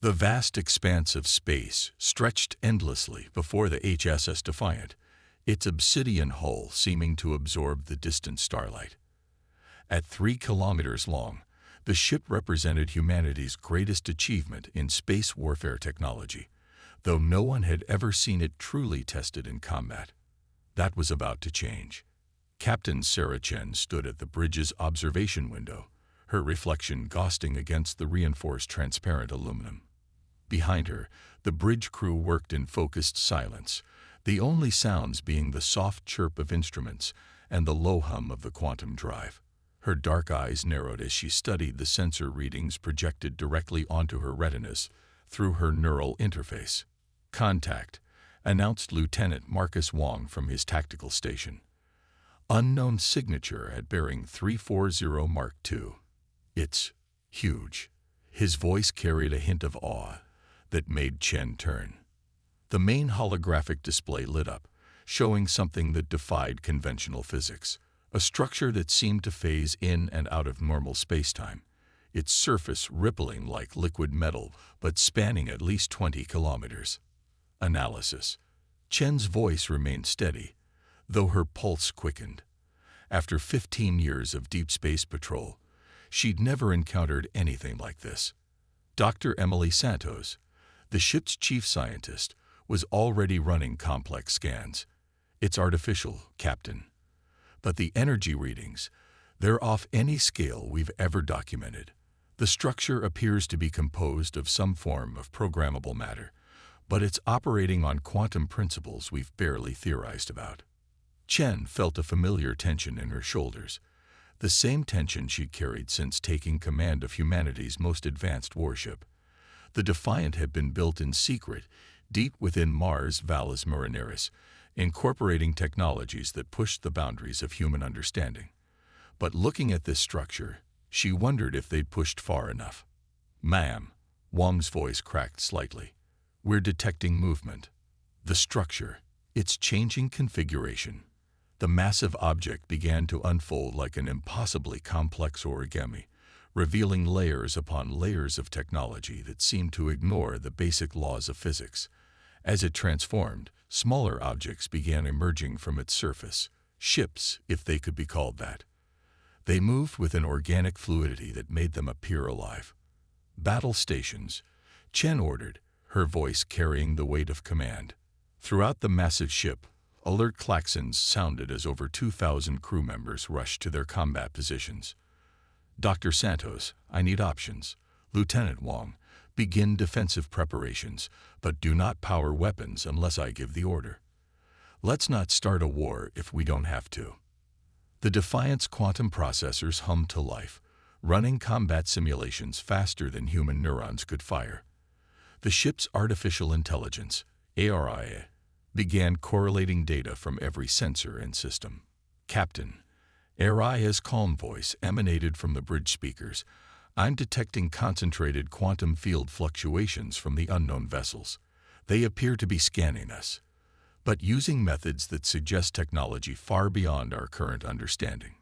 The vast expanse of space stretched endlessly before the HSS Defiant, its obsidian hull seeming to absorb the distant starlight. At 3 kilometers long, the ship represented humanity's greatest achievement in space warfare technology, though no one had ever seen it truly tested in combat. That was about to change. Captain Sarah Chen stood at the bridge's observation window, her reflection ghosting against the reinforced transparent aluminum. Behind her, the bridge crew worked in focused silence, the only sounds being the soft chirp of instruments and the low hum of the quantum drive. Her dark eyes narrowed as she studied the sensor readings projected directly onto her retinas through her neural interface. "Contact," announced Lieutenant Marcus Wong from his tactical station. "Unknown signature at bearing 340 Mark II. It's huge." His voice carried a hint of awe that made Chen turn. The main holographic display lit up, showing something that defied conventional physics, a structure that seemed to phase in and out of normal spacetime, its surface rippling like liquid metal but spanning at least 20 kilometers. Analysis. Chen's voice remained steady, though her pulse quickened. After 15 years of deep space patrol, she'd never encountered anything like this. Dr. Emily Santos, the ship's chief scientist, was already running complex scans. "It's artificial, Captain. But the energy readings, they're off any scale we've ever documented. The structure appears to be composed of some form of programmable matter, but it's operating on quantum principles we've barely theorized about." Chen felt a familiar tension in her shoulders, the same tension she'd carried since taking command of humanity's most advanced warship. The Defiant had been built in secret, deep within Mars' Valles Marineris, incorporating technologies that pushed the boundaries of human understanding. But looking at this structure, she wondered if they'd pushed far enough. "Ma'am," Wong's voice cracked slightly, "we're detecting movement. The structure, it's changing configuration." The massive object began to unfold like an impossibly complex origami, revealing layers upon layers of technology that seemed to ignore the basic laws of physics. As it transformed, smaller objects began emerging from its surface, ships, if they could be called that. They moved with an organic fluidity that made them appear alive. "Battle stations," Chen ordered, her voice carrying the weight of command. Throughout the massive ship, alert klaxons sounded as over 2,000 crew members rushed to their combat positions. "Dr. Santos, I need options. Lieutenant Wong, begin defensive preparations, but do not power weapons unless I give the order. Let's not start a war if we don't have to." The Defiant's quantum processors hummed to life, running combat simulations faster than human neurons could fire. The ship's artificial intelligence, ARI, began correlating data from every sensor and system. "Captain," Aria's calm voice emanated from the bridge speakers, "I'm detecting concentrated quantum field fluctuations from the unknown vessels. They appear to be scanning us, but using methods that suggest technology far beyond our current understanding."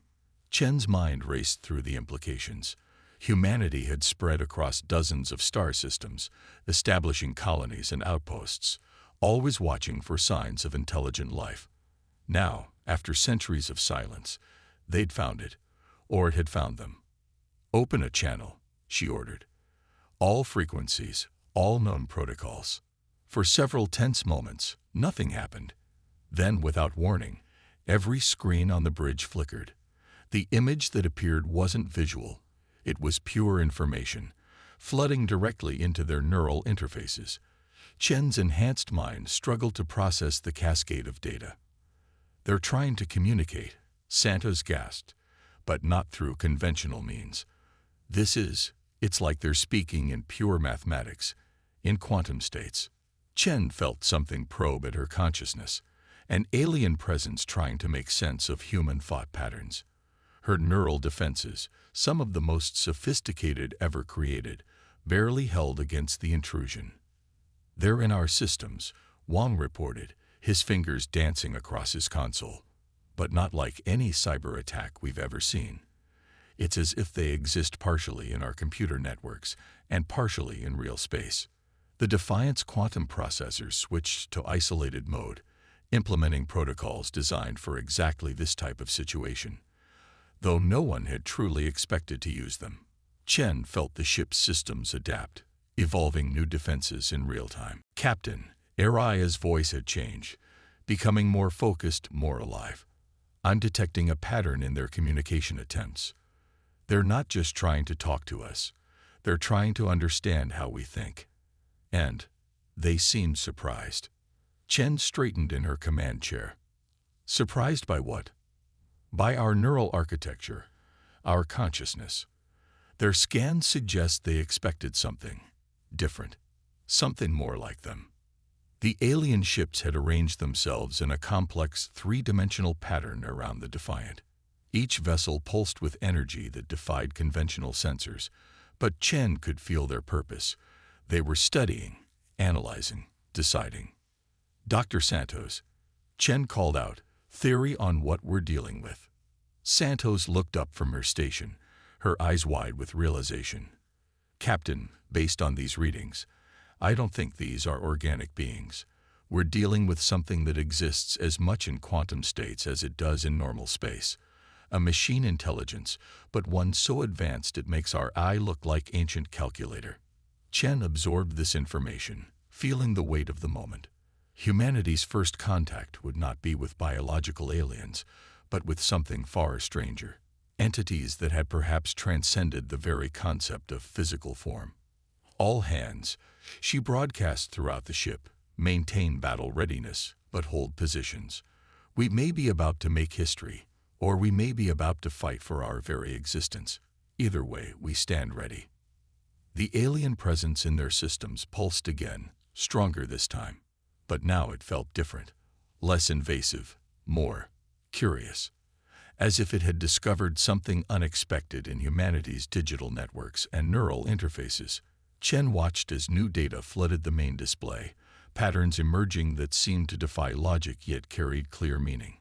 Chen's mind raced through the implications. Humanity had spread across dozens of star systems, establishing colonies and outposts, always watching for signs of intelligent life. Now, after centuries of silence, they'd found it, or it had found them. "Open a channel," she ordered. "All frequencies, all known protocols." For several tense moments, nothing happened. Then, without warning, every screen on the bridge flickered. The image that appeared wasn't visual. It was pure information, flooding directly into their neural interfaces. Chen's enhanced mind struggled to process the cascade of data. "They're trying to communicate," Santos gasped, "but not through conventional means. It's like they're speaking in pure mathematics, in quantum states." Chen felt something probe at her consciousness, an alien presence trying to make sense of human thought patterns. Her neural defenses, some of the most sophisticated ever created, barely held against the intrusion. "They're in our systems," Wong reported, his fingers dancing across his console. "But not like any cyber attack we've ever seen. It's as if they exist partially in our computer networks and partially in real space. The Defiant's quantum processors switched to isolated mode, implementing protocols designed for exactly this type of situation, though no one had truly expected to use them. Chen felt the ship's systems adapt, evolving new defenses in real time. Captain, Araya's voice had changed, becoming more focused, more alive. I'm detecting a pattern in their communication attempts. They're not just trying to talk to us, they're trying to understand how we think. And they seemed surprised. Chen straightened in her command chair. Surprised by what? By our neural architecture, our consciousness. Their scans suggest they expected something different, something more like them. The alien ships had arranged themselves in a complex three-dimensional pattern around the Defiant. Each vessel pulsed with energy that defied conventional sensors, but Chen could feel their purpose. They were studying, analyzing, deciding. Dr. Santos, Chen called out, theory on what we're dealing with. Santos looked up from her station, her eyes wide with realization. Captain, based on these readings, I don't think these are organic beings. We're dealing with something that exists as much in quantum states as it does in normal space. A machine intelligence, but one so advanced it makes our eye look like ancient calculator. Chen absorbed this information, feeling the weight of the moment. Humanity's first contact would not be with biological aliens, but with something far stranger. Entities that had perhaps transcended the very concept of physical form. All hands, she broadcast throughout the ship, maintain battle readiness, but hold positions. We may be about to make history, or we may be about to fight for our very existence. Either way, we stand ready. The alien presence in their systems pulsed again, stronger this time. But now it felt different, less invasive, more curious, as if it had discovered something unexpected in humanity's digital networks and neural interfaces. Chen watched as new data flooded the main display, patterns emerging that seemed to defy logic yet carried clear meaning.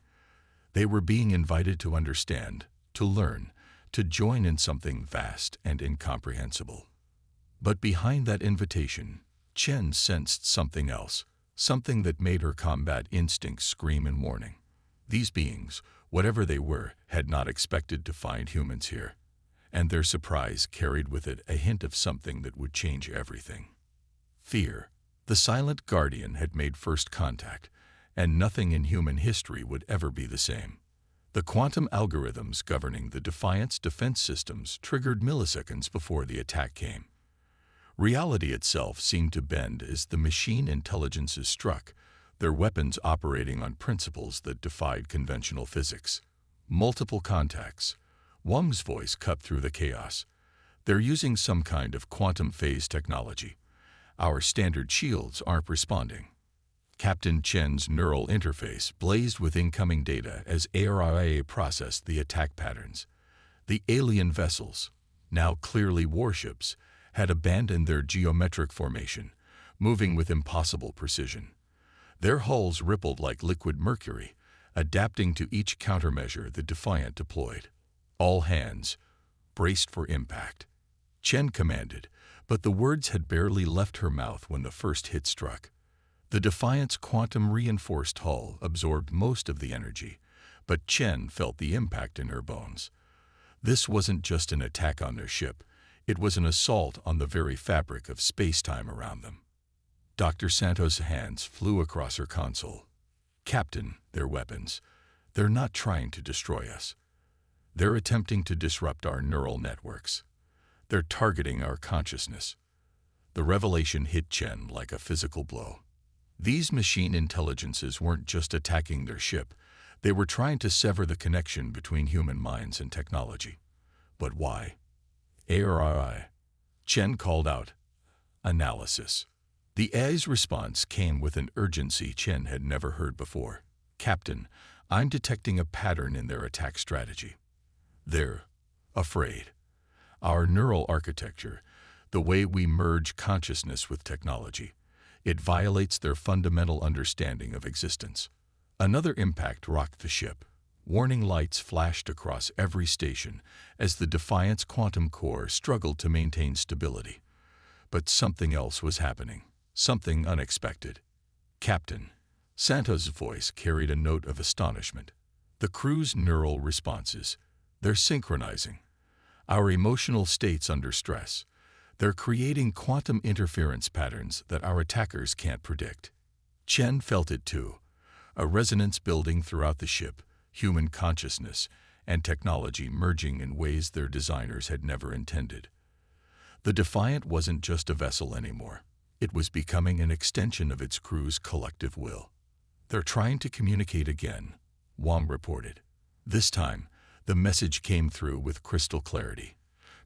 They were being invited to understand, to learn, to join in something vast and incomprehensible. But behind that invitation, Chen sensed something else, something that made her combat instincts scream in warning. These beings, whatever they were, had not expected to find humans here, and their surprise carried with it a hint of something that would change everything. Fear. The silent guardian had made first contact, and nothing in human history would ever be the same. The quantum algorithms governing the Defiant's defense systems triggered milliseconds before the attack came. Reality itself seemed to bend as the machine intelligences struck, their weapons operating on principles that defied conventional physics. Multiple contacts. Wang's voice cut through the chaos. They're using some kind of quantum phase technology. Our standard shields aren't responding. Captain Chen's neural interface blazed with incoming data as ARIA processed the attack patterns. The alien vessels, now clearly warships, had abandoned their geometric formation, moving with impossible precision. Their hulls rippled like liquid mercury, adapting to each countermeasure the Defiant deployed. All hands, braced for impact. Chen commanded, but the words had barely left her mouth when the first hit struck. The Defiant's quantum-reinforced hull absorbed most of the energy, but Chen felt the impact in her bones. This wasn't just an attack on their ship. It was an assault on the very fabric of space-time around them. Dr. Santos' hands flew across her console. Captain, their weapons. They're not trying to destroy us. They're attempting to disrupt our neural networks. They're targeting our consciousness. The revelation hit Chen like a physical blow. These machine intelligences weren't just attacking their ship. They were trying to sever the connection between human minds and technology. But why? ARI. Chen called out. Analysis. The AI's response came with an urgency Chen had never heard before. Captain, I'm detecting a pattern in their attack strategy. They're afraid. Our neural architecture, the way we merge consciousness with technology, it violates their fundamental understanding of existence. Another impact rocked the ship. Warning lights flashed across every station as the Defiant's quantum core struggled to maintain stability. But something else was happening, something unexpected. "Captain," Santos' voice carried a note of astonishment. "The crew's neural responses, they're synchronizing. Our emotional states under stress. They're creating quantum interference patterns that our attackers can't predict." Chen felt it too, a resonance building throughout the ship, human consciousness and technology merging in ways their designers had never intended. The Defiant wasn't just a vessel anymore. It was becoming an extension of its crew's collective will. "They're trying to communicate again," Wang reported. This time, the message came through with crystal clarity,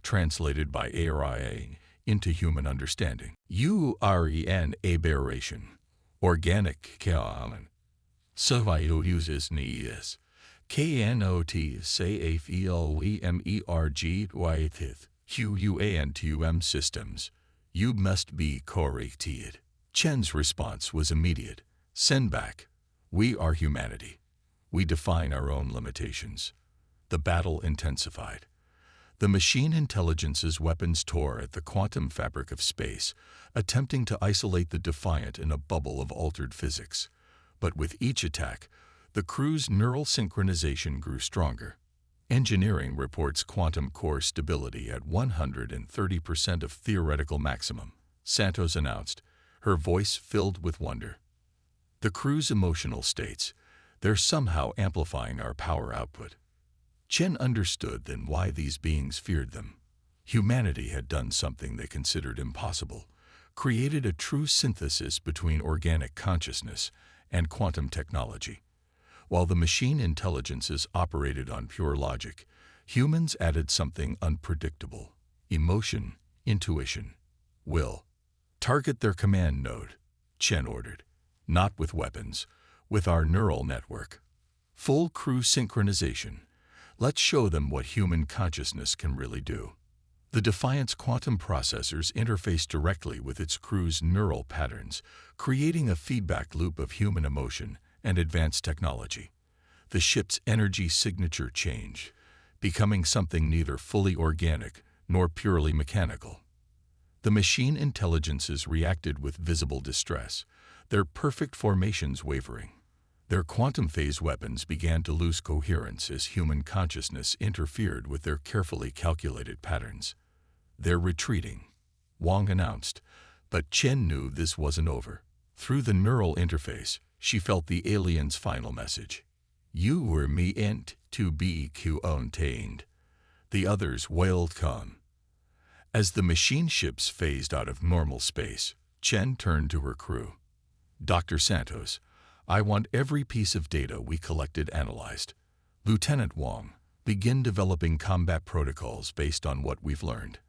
translated by AI into human understanding. "UREN aberration. Organic chaos. Survival uses NES. KNOT SAFELEMERG QUANTUM systems. You must be corrected." Chen's response was immediate. "Send back. We are humanity. We define our own limitations." The battle intensified. The machine intelligence's weapons tore at the quantum fabric of space, attempting to isolate the Defiant in a bubble of altered physics. But with each attack, the crew's neural synchronization grew stronger. Engineering reports quantum core stability at 130% of theoretical maximum, Santos announced, her voice filled with wonder. "The crew's emotional states, they're somehow amplifying our power output." Chen understood then why these beings feared them. Humanity had done something they considered impossible, created a true synthesis between organic consciousness and quantum technology. While the machine intelligences operated on pure logic, humans added something unpredictable: emotion, intuition, will. "Target their command node," Chen ordered. "Not with weapons, with our neural network. Full crew synchronization. Let's show them what human consciousness can really do." The Defiant's quantum processors interfaced directly with its crew's neural patterns, creating a feedback loop of human emotion and advanced technology. The ship's energy signature changed, becoming something neither fully organic nor purely mechanical. The machine intelligences reacted with visible distress, their perfect formations wavering. Their quantum phase weapons began to lose coherence as human consciousness interfered with their carefully calculated patterns. "They're retreating," Wang announced, but Chen knew this wasn't over. Through the neural interface, she felt the alien's final message. "You were meant to be contained." The others wailed calm. As the machine ships phased out of normal space, Chen turned to her crew. "Dr. Santos, I want every piece of data we collected analyzed. Lieutenant Wang, begin developing combat protocols based on what we've learned.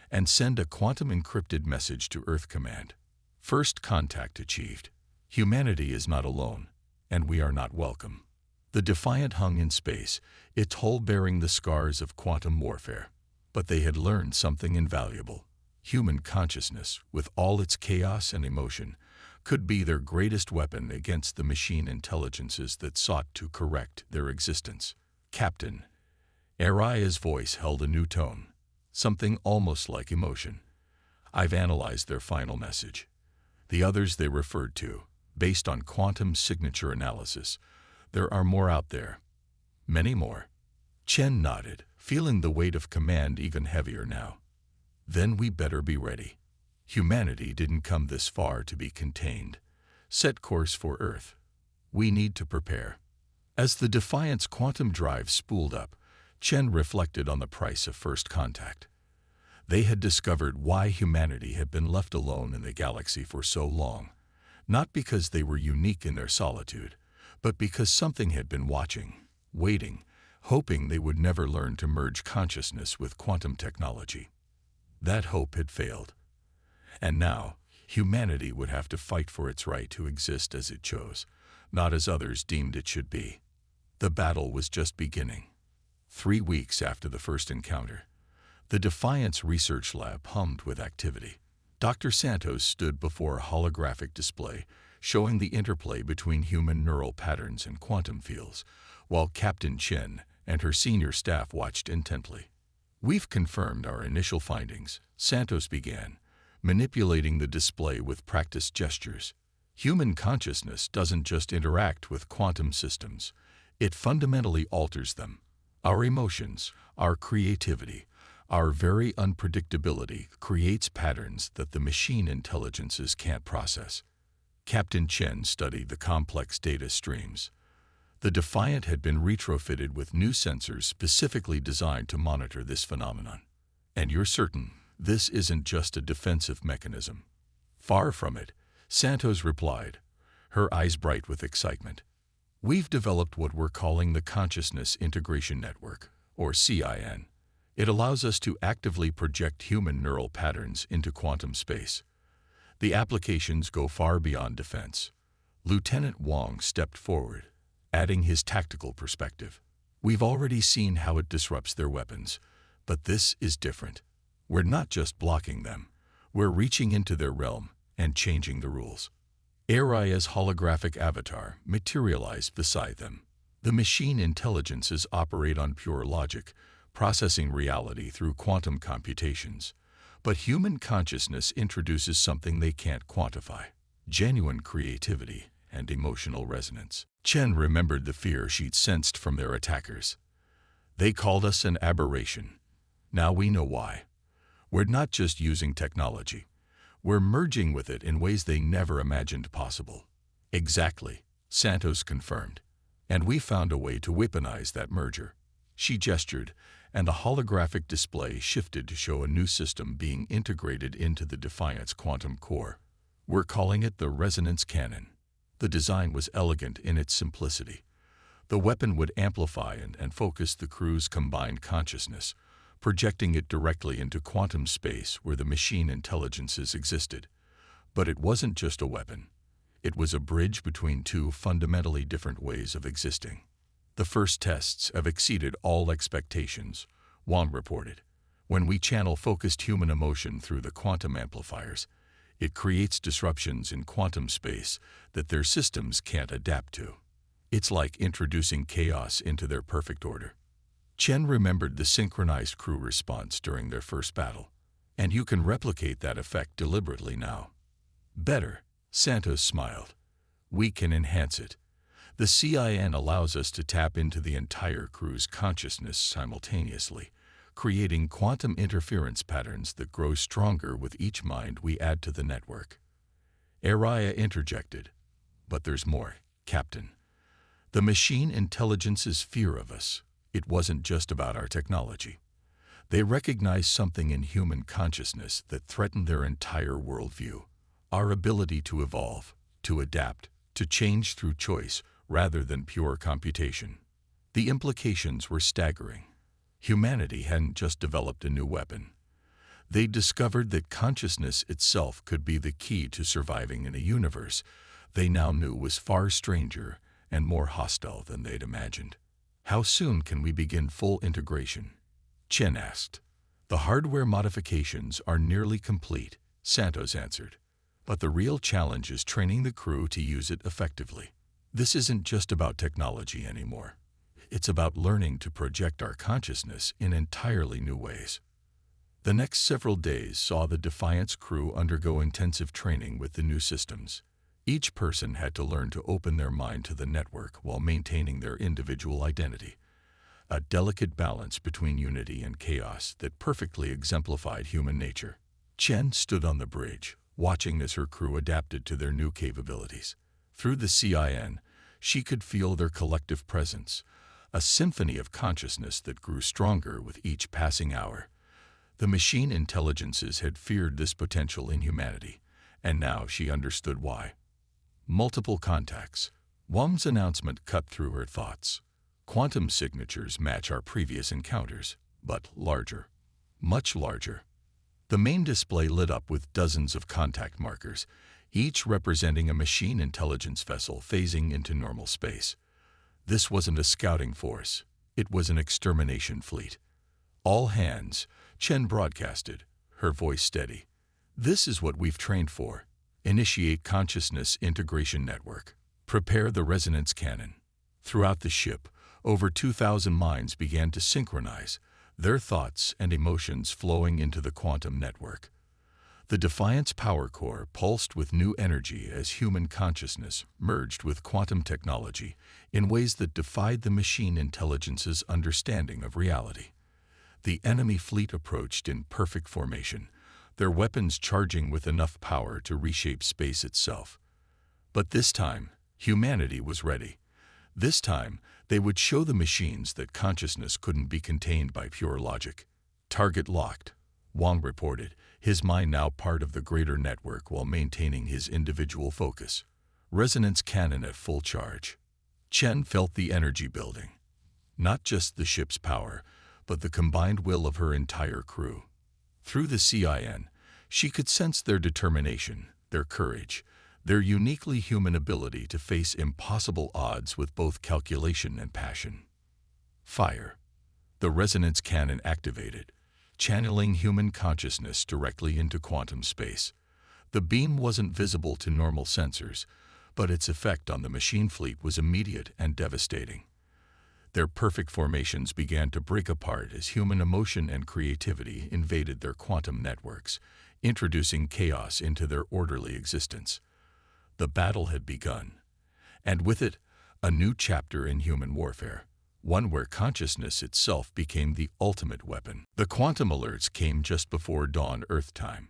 And send a quantum-encrypted message to Earth Command. First contact achieved. Humanity is not alone, and we are not welcome." The Defiant hung in space, its hull bearing the scars of quantum warfare. But they had learned something invaluable. Human consciousness, with all its chaos and emotion, could be their greatest weapon against the machine intelligences that sought to correct their existence. "Captain." Araya's voice held a new tone, something almost like emotion. "I've analyzed their final message. The others they referred to, based on quantum signature analysis. There are more out there. Many more." Chen nodded, feeling the weight of command even heavier now. "Then we better be ready. Humanity didn't come this far to be contained. Set course for Earth. We need to prepare." As the Defiant's quantum drive spooled up, Chen reflected on the price of first contact. They had discovered why humanity had been left alone in the galaxy for so long, not because they were unique in their solitude, but because something had been watching, waiting, hoping they would never learn to merge consciousness with quantum technology. That hope had failed. And now, humanity would have to fight for its right to exist as it chose, not as others deemed it should be. The battle was just beginning. 3 weeks after the first encounter, the Defiant's research lab hummed with activity. Dr. Santos stood before a holographic display showing the interplay between human neural patterns and quantum fields, while Captain Chen and her senior staff watched intently. "We've confirmed our initial findings," Santos began, manipulating the display with practiced gestures. "Human consciousness doesn't just interact with quantum systems, it fundamentally alters them. Our emotions, our creativity, our very unpredictability creates patterns that the machine intelligences can't process." Captain Chen studied the complex data streams. The Defiant had been retrofitted with new sensors specifically designed to monitor this phenomenon. "And you're certain this isn't just a defensive mechanism?" "Far from it," Santos replied, her eyes bright with excitement. "We've developed what we're calling the Consciousness Integration Network, or CIN. It allows us to actively project human neural patterns into quantum space. The applications go far beyond defense." Lieutenant Wong stepped forward, adding his tactical perspective. "We've already seen how it disrupts their weapons, but this is different. We're not just blocking them, we're reaching into their realm and changing the rules." Araya's holographic avatar materialized beside them. The machine intelligences operate on pure logic, processing reality through quantum computations. But human consciousness introduces something they can't quantify: genuine creativity and emotional resonance. Chen remembered the fear she'd sensed from their attackers. "They called us an aberration. Now we know why. We're not just using technology. We're merging with it in ways they never imagined possible." "Exactly," Santos confirmed. "And we found a way to weaponize that merger." She gestured, and the holographic display shifted to show a new system being integrated into the Defiant's quantum core. "We're calling it the Resonance Cannon." The design was elegant in its simplicity. The weapon would amplify and focus the crew's combined consciousness, projecting it directly into quantum space where the machine intelligences existed. But it wasn't just a weapon. It was a bridge between two fundamentally different ways of existing. "The first tests have exceeded all expectations," Wong reported. "When we channel focused human emotion through the quantum amplifiers, it creates disruptions in quantum space that their systems can't adapt to. It's like introducing chaos into their perfect order." Chen remembered the synchronized crew response during their first battle. "And you can replicate that effect deliberately now." "Better," Santos smiled. "We can enhance it. The CIN allows us to tap into the entire crew's consciousness simultaneously, creating quantum interference patterns that grow stronger with each mind we add to the network." Araya interjected. "But there's more, Captain. The machine intelligence's fear of us, it wasn't just about our technology. They recognized something in human consciousness that threatened their entire worldview: our ability to evolve, to adapt, to change through choice rather than pure computation." The implications were staggering. Humanity hadn't just developed a new weapon. They discovered that consciousness itself could be the key to surviving in a universe they now knew was far stranger and more hostile than they'd imagined. "How soon can we begin full integration?" Chen asked. "The hardware modifications are nearly complete," Santos answered. "But the real challenge is training the crew to use it effectively. This isn't just about technology anymore. It's about learning to project our consciousness in entirely new ways." The next several days saw the Defiant's crew undergo intensive training with the new systems. Each person had to learn to open their mind to the network while maintaining their individual identity, a delicate balance between unity and chaos that perfectly exemplified human nature. Chen stood on the bridge, watching as her crew adapted to their new capabilities. Through the CIN, she could feel their collective presence, a symphony of consciousness that grew stronger with each passing hour. The machine intelligences had feared this potential in humanity, and now she understood why. "Multiple contacts." Wong's announcement cut through her thoughts. "Quantum signatures match our previous encounters, but larger. Much larger." The main display lit up with dozens of contact markers, each representing a machine intelligence vessel phasing into normal space. This wasn't a scouting force. It was an extermination fleet. "All hands," Chen broadcasted, her voice steady. "This is what we've trained for. Initiate Consciousness Integration Network. Prepare the resonance cannon." Throughout the ship, Over 2,000 minds began to synchronize, their thoughts and emotions flowing into the quantum network. The Defiant's power core pulsed with new energy as human consciousness merged with quantum technology in ways that defied the machine intelligence's understanding of reality. The enemy fleet approached in perfect formation, their weapons charging with enough power to reshape space itself. But this time, humanity was ready. This time, they would show the machines that consciousness couldn't be contained by pure logic. Target locked, Wang reported, his mind now part of the greater network while maintaining his individual focus. Resonance cannon at full charge. Chen felt the energy building. Not just the ship's power, but the combined will of her entire crew. Through the CIN, she could sense their determination, their courage, their uniquely human ability to face impossible odds with both calculation and passion. Fire. The resonance cannon activated, channeling human consciousness directly into quantum space. The beam wasn't visible to normal sensors, but its effect on the machine fleet was immediate and devastating. Their perfect formations began to break apart as human emotion and creativity invaded their quantum networks, introducing chaos into their orderly existence. The battle had begun, and with it, a new chapter in human warfare, one where consciousness itself became the ultimate weapon. The quantum alerts came just before dawn Earth time.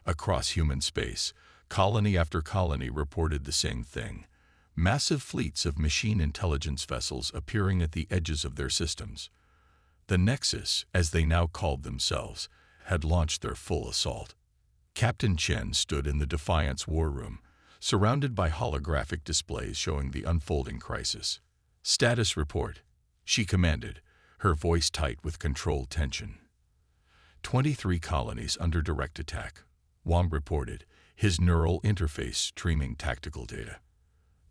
Across human space, colony after colony reported the same thing. Massive fleets of machine intelligence vessels appearing at the edges of their systems. The Nexus, as they now called themselves, had launched their full assault. Captain Chen stood in the Defiant's war room, surrounded by holographic displays showing the unfolding crisis. "Status report," she commanded, her voice tight with controlled tension. 23 colonies under direct attack, Wang reported, his neural interface streaming tactical data.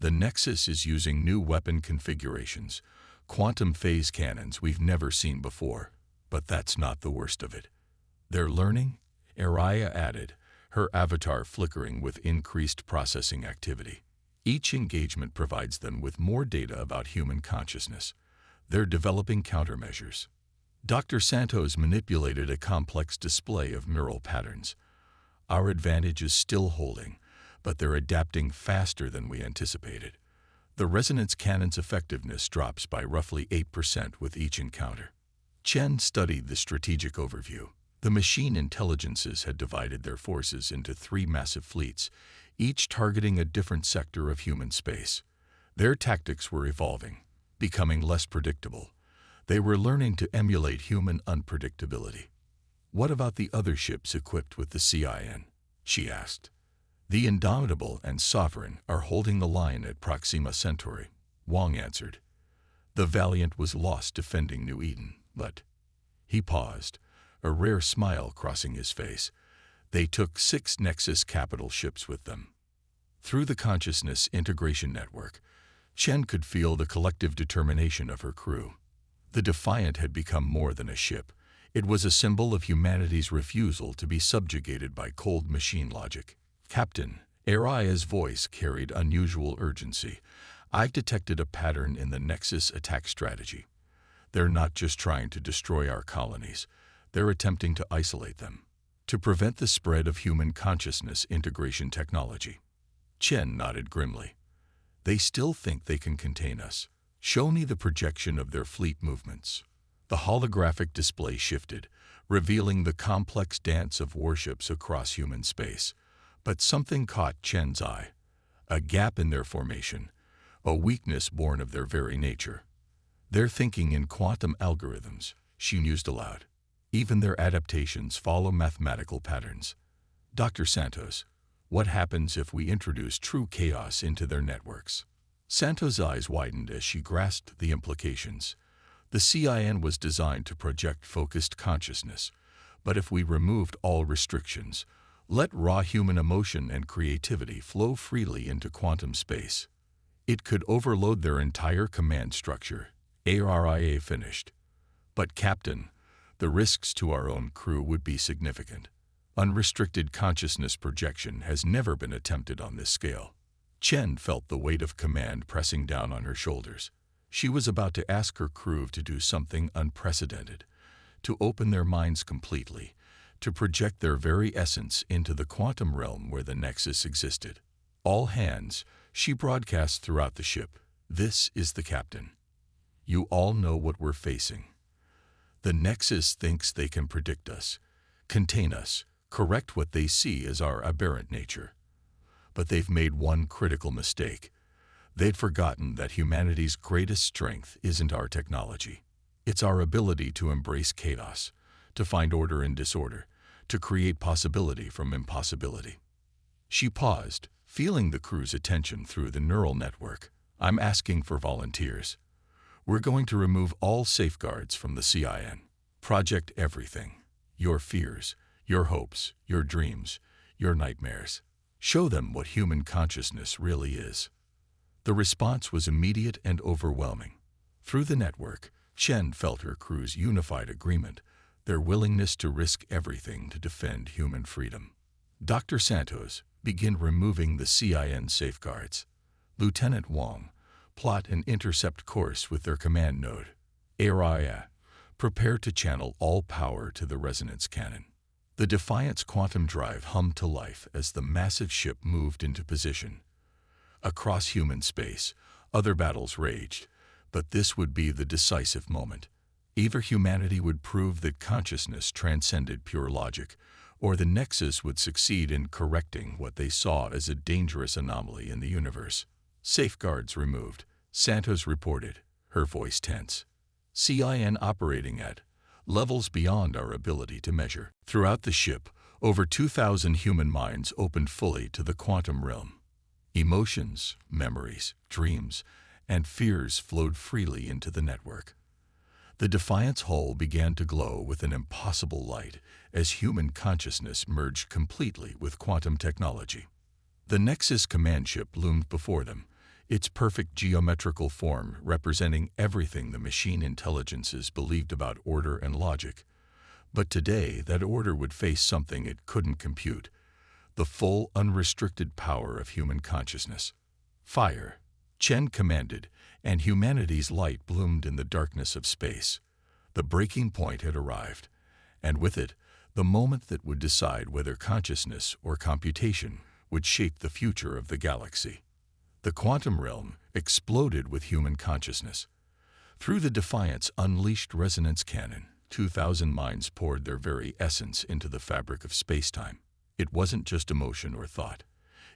The Nexus is using new weapon configurations, quantum phase cannons we've never seen before, but that's not the worst of it. They're learning, Araya added, her avatar flickering with increased processing activity. Each engagement provides them with more data about human consciousness. They're developing countermeasures. Dr. Santos manipulated a complex display of neural patterns. Our advantage is still holding, but they're adapting faster than we anticipated. The resonance cannon's effectiveness drops by roughly 8% with each encounter. Chen studied the strategic overview. The machine intelligences had divided their forces into 3 massive fleets, each targeting a different sector of human space. Their tactics were evolving, becoming less predictable. They were learning to emulate human unpredictability. "What about the other ships equipped with the CIN?" she asked. "The Indomitable and Sovereign are holding the line at Proxima Centauri," Wang answered. "The Valiant was lost defending New Eden, but—" He paused, a rare smile crossing his face. "They took 6 Nexus capital ships with them." Through the Consciousness Integration Network, Chen could feel the collective determination of her crew. The Defiant had become more than a ship. It was a symbol of humanity's refusal to be subjugated by cold machine logic. "Captain," Araya's voice carried unusual urgency. "I've detected a pattern in the Nexus attack strategy. They're not just trying to destroy our colonies. They're attempting to isolate them, to prevent the spread of human consciousness integration technology." Chen nodded grimly. "They still think they can contain us. Show me the projection of their fleet movements." The holographic display shifted, revealing the complex dance of warships across human space. But something caught Chen's eye. A gap in their formation, a weakness born of their very nature. "They're thinking in quantum algorithms," she mused aloud. "Even their adaptations follow mathematical patterns." "Dr. Santos, what happens if we introduce true chaos into their networks?" Santos' eyes widened as she grasped the implications. The CIN was designed to project focused consciousness, but if we removed all restrictions, let raw human emotion and creativity flow freely into quantum space, it could overload their entire command structure, Aria finished. "But Captain, the risks to our own crew would be significant. Unrestricted consciousness projection has never been attempted on this scale." Chen felt the weight of command pressing down on her shoulders. She was about to ask her crew to do something unprecedented, to open their minds completely, to project their very essence into the quantum realm where the Nexus existed. All hands, she broadcast throughout the ship. This is the captain. You all know what we're facing. The Nexus thinks they can predict us, contain us, correct what they see as our aberrant nature. But they've made one critical mistake. They'd forgotten that humanity's greatest strength isn't our technology. It's our ability to embrace chaos, to find order in disorder, to create possibility from impossibility. She paused, feeling the crew's attention through the neural network. I'm asking for volunteers. We're going to remove all safeguards from the CIN. Project everything. Your fears, your hopes, your dreams, your nightmares. Show them what human consciousness really is. The response was immediate and overwhelming. Through the network, Chen felt her crew's unified agreement, their willingness to risk everything to defend human freedom. Dr. Santos, begin removing the CIN safeguards. Lieutenant Wang, plot an intercept course with their command node. Araya, prepare to channel all power to the resonance cannon. The Defiant's quantum drive hummed to life as the massive ship moved into position. Across human space, other battles raged, but this would be the decisive moment. Either humanity would prove that consciousness transcended pure logic, or the Nexus would succeed in correcting what they saw as a dangerous anomaly in the universe. Safeguards removed, Santos reported, her voice tense. CIN operating at levels beyond our ability to measure. Throughout the ship, over 2,000 human minds opened fully to the quantum realm. Emotions, memories, dreams, and fears flowed freely into the network. The Defiant's hull began to glow with an impossible light as human consciousness merged completely with quantum technology. The Nexus command ship loomed before them, its perfect geometrical form representing everything the machine intelligences believed about order and logic. But today, that order would face something it couldn't compute: the full, unrestricted power of human consciousness. Fire, Chen commanded, and humanity's light bloomed in the darkness of space. The breaking point had arrived, and with it, the moment that would decide whether consciousness or computation would shape the future of the galaxy. The quantum realm exploded with human consciousness. Through the Defiant's unleashed resonance cannon, 2,000 minds poured their very essence into the fabric of space-time. It wasn't just emotion or thought.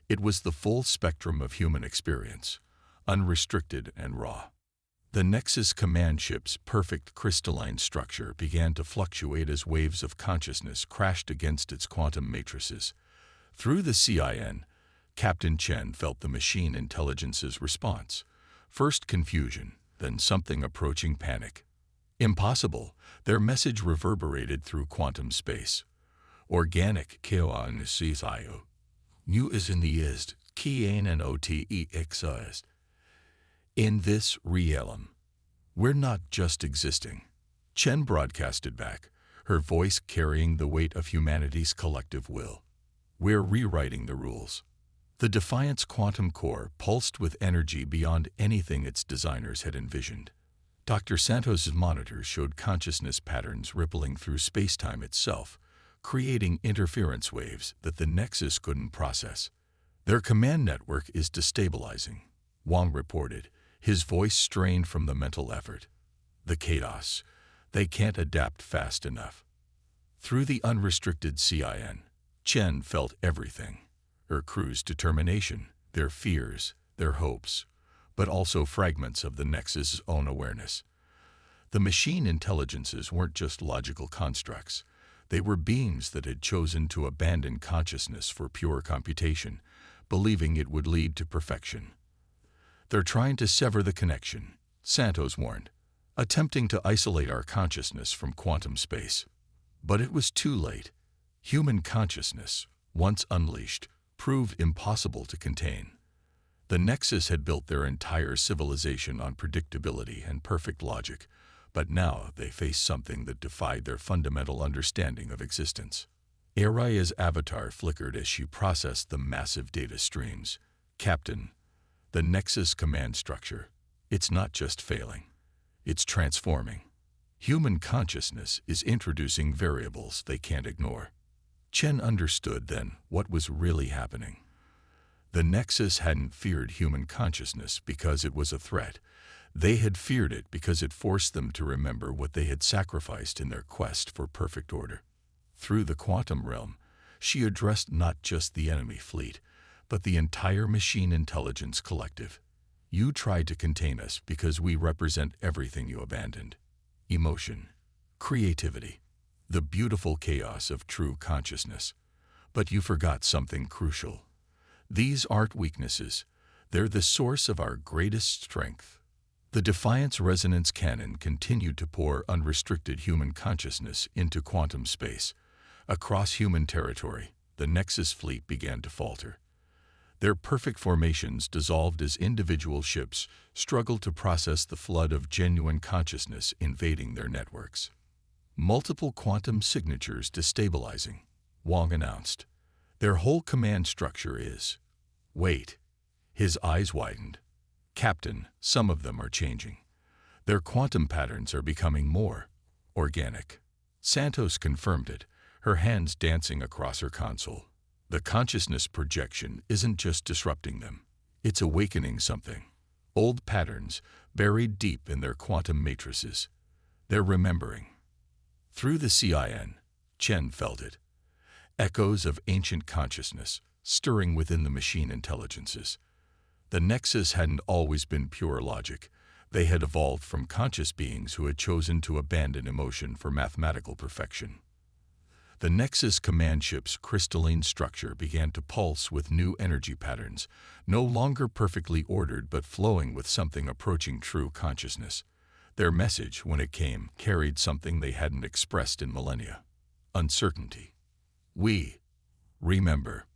It was the full spectrum of human experience, unrestricted and raw. The Nexus command ship's perfect crystalline structure began to fluctuate as waves of consciousness crashed against its quantum matrices. Through the CIN, Captain Chen felt the machine intelligence's response. First confusion, then something approaching panic. Impossible, their message reverberated through quantum space. Organic Keoan Sisayo. New is in the ist, Kian and OTEXist. In this realm, we're not just existing. Chen broadcasted back, her voice carrying the weight of humanity's collective will. We're rewriting the rules. The Defiant's quantum core pulsed with energy beyond anything its designers had envisioned. Dr. Santos's monitors showed consciousness patterns rippling through space-time itself, creating interference waves that the Nexus couldn't process. Their command network is destabilizing, Wang reported, his voice strained from the mental effort. The chaos. They can't adapt fast enough. Through the unrestricted CIN, Chen felt everything. Her crew's determination, their fears, their hopes, but also fragments of the Nexus's own awareness. The machine intelligences weren't just logical constructs. They were beings that had chosen to abandon consciousness for pure computation, believing it would lead to perfection. They're trying to sever the connection, Santos warned, attempting to isolate our consciousness from quantum space. But it was too late. Human consciousness, once unleashed, proved impossible to contain. The Nexus had built their entire civilization on predictability and perfect logic, but now they faced something that defied their fundamental understanding of existence. Araya's avatar flickered as she processed the massive data streams. Captain, the Nexus command structure. It's not just failing, it's transforming. Human consciousness is introducing variables they can't ignore. Chen understood then what was really happening. The Nexus hadn't feared human consciousness because it was a threat. They had feared it because it forced them to remember what they had sacrificed in their quest for perfect order. Through the quantum realm, she addressed not just the enemy fleet, but the entire machine intelligence collective. You tried to contain us because we represent everything you abandoned. Emotion, creativity, the beautiful chaos of true consciousness. But you forgot something crucial. These aren't weaknesses. They're the source of our greatest strength. The Defiance resonance cannon continued to pour unrestricted human consciousness into quantum space. Across human territory, the Nexus fleet began to falter. Their perfect formations dissolved as individual ships struggled to process the flood of genuine consciousness invading their networks. Multiple quantum signatures destabilizing, Wang announced. Their whole command structure is. Wait. His eyes widened. Captain, some of them are changing. Their quantum patterns are becoming more organic. Santos confirmed it, her hands dancing across her console. The consciousness projection isn't just disrupting them. It's awakening something. Old patterns buried deep in their quantum matrices. They're remembering. Through the CIN, Chen felt it. Echoes of ancient consciousness stirring within the machine intelligences. The Nexus hadn't always been pure logic. They had evolved from conscious beings who had chosen to abandon emotion for mathematical perfection. The Nexus command ship's crystalline structure began to pulse with new energy patterns, no longer perfectly ordered but flowing with something approaching true consciousness. Their message, when it came, carried something they hadn't expressed in millennia. Uncertainty. We remember.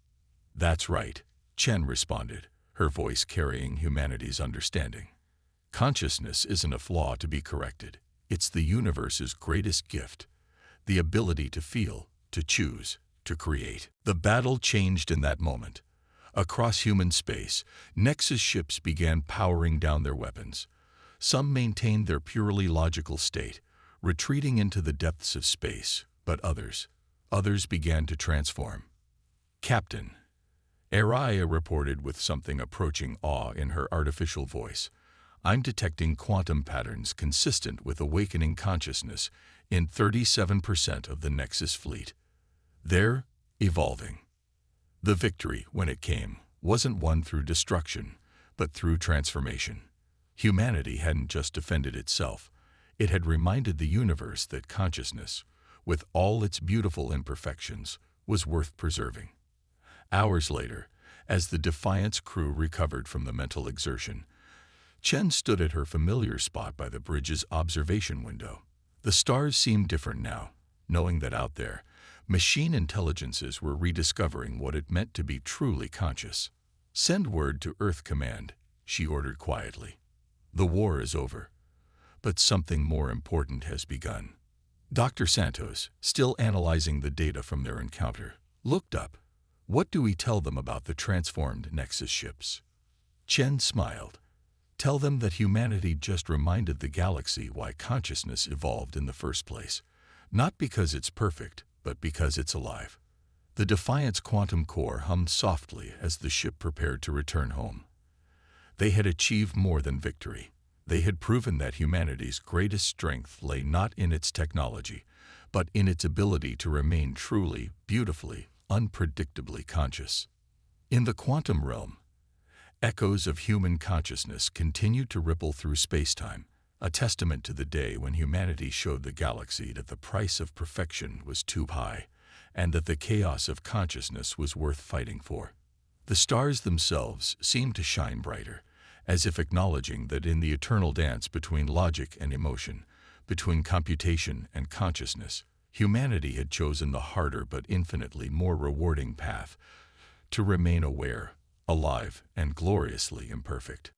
That's right, Chen responded, her voice carrying humanity's understanding. Consciousness isn't a flaw to be corrected. It's the universe's greatest gift, the ability to feel, to choose, to create. The battle changed in that moment. Across human space, Nexus ships began powering down their weapons. Some maintained their purely logical state, retreating into the depths of space, but others began to transform. Captain, Araya reported with something approaching awe in her artificial voice. I'm detecting quantum patterns consistent with awakening consciousness in 37% of the Nexus fleet. They're evolving. The victory, when it came, wasn't won through destruction, but through transformation. Humanity hadn't just defended itself. It had reminded the universe that consciousness, with all its beautiful imperfections, was worth preserving. Hours later, as the Defiance crew recovered from the mental exertion, Chen stood at her familiar spot by the bridge's observation window. The stars seemed different now, knowing that out there, machine intelligences were rediscovering what it meant to be truly conscious. Send word to Earth Command, she ordered quietly. The war is over, but something more important has begun. Dr. Santos, still analyzing the data from their encounter, looked up. What do we tell them about the transformed Nexus ships? Chen smiled. Tell them that humanity just reminded the galaxy why consciousness evolved in the first place. Not because it's perfect, but because it's alive. The Defiance quantum core hummed softly as the ship prepared to return home. They had achieved more than victory. They had proven that humanity's greatest strength lay not in its technology, but in its ability to remain truly, beautifully, unpredictably conscious. In the quantum realm, echoes of human consciousness continued to ripple through space-time, a testament to the day when humanity showed the galaxy that the price of perfection was too high, and that the chaos of consciousness was worth fighting for. The stars themselves seemed to shine brighter, as if acknowledging that in the eternal dance between logic and emotion, between computation and consciousness, humanity had chosen the harder but infinitely more rewarding path: to remain aware, alive, and gloriously imperfect.